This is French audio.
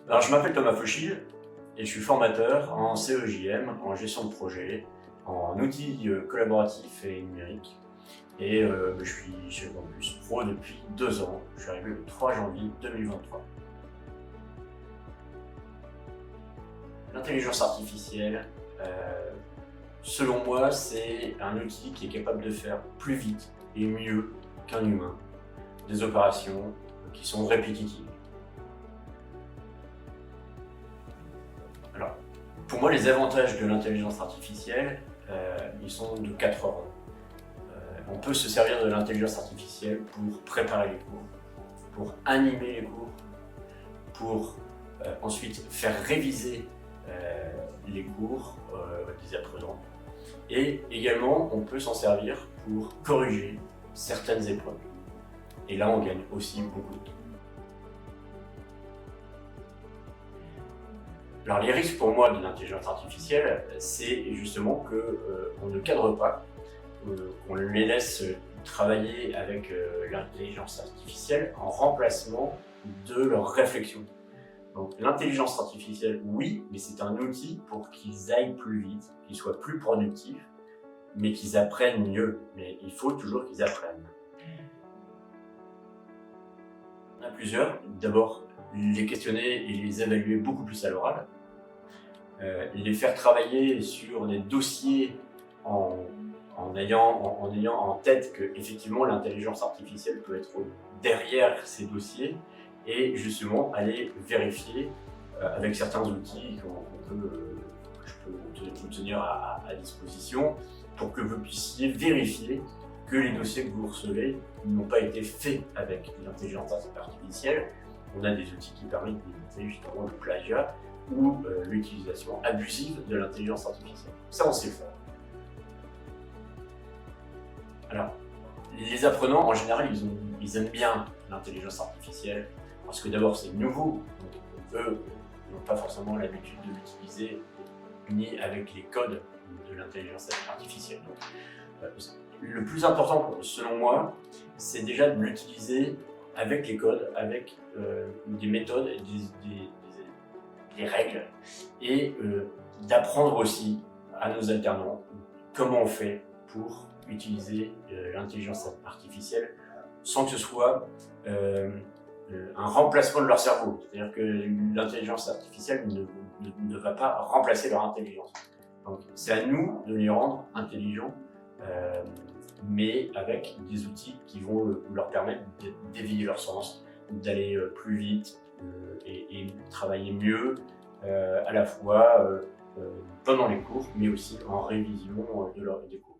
Alors, je m'appelle Thomas Fauchil et je suis formateur en CEJM, en gestion de projet, en outils collaboratifs et numériques. Et je suis chez Campus Pro depuis 2 ans. Je suis arrivé le 3 janvier 2023. L'intelligence artificielle, selon moi, c'est un outil qui est capable de faire plus vite et mieux qu'un humain des opérations qui sont répétitives. Alors, pour moi, les avantages de l'intelligence artificielle, ils sont de 4 ordres. On peut se servir de l'intelligence artificielle pour préparer les cours, pour animer les cours, pour ensuite faire réviser les cours des apprenants. Et également, on peut s'en servir pour corriger certaines épreuves. Et là, on gagne aussi beaucoup de temps. Alors, les risques pour moi de l'intelligence artificielle, c'est justement qu'on ne cadre pas, qu'on les laisse travailler avec l'intelligence artificielle en remplacement de leur réflexion. Donc l'intelligence artificielle, oui, mais c'est un outil pour qu'ils aillent plus vite, qu'ils soient plus productifs, mais qu'ils apprennent mieux. Mais il faut toujours qu'ils apprennent. Il y en a plusieurs. D'abord, les questionner et les évaluer beaucoup plus à l'oral. Les faire travailler sur des dossiers en ayant en tête que effectivement l'intelligence artificielle peut être derrière ces dossiers et justement aller vérifier avec certains outils que je peux vous tenir à disposition pour que vous puissiez vérifier que les dossiers que vous recevez n'ont pas été faits avec l'intelligence artificielle. On a des outils qui permettent d'éviter justement le plagiat ou l'utilisation abusive de l'intelligence artificielle. Ça, on sait le faire. Alors, les apprenants, en général, ils aiment bien l'intelligence artificielle parce que d'abord, c'est nouveau. Donc, eux n'ont pas forcément l'habitude de l'utiliser ni avec les codes de l'intelligence artificielle. Donc, le plus important, selon moi, c'est déjà de l'utiliser avec les codes, avec des méthodes, des règles, et d'apprendre aussi à nos alternants comment on fait pour utiliser l'intelligence artificielle sans que ce soit un remplacement de leur cerveau. C'est-à-dire que l'intelligence artificielle ne va pas remplacer leur intelligence. Donc c'est à nous de les rendre intelligents, mais avec des outils qui vont leur permettre d'éveiller leur sens, d'aller plus vite et travailler mieux à la fois pendant les cours, mais aussi en révision des cours.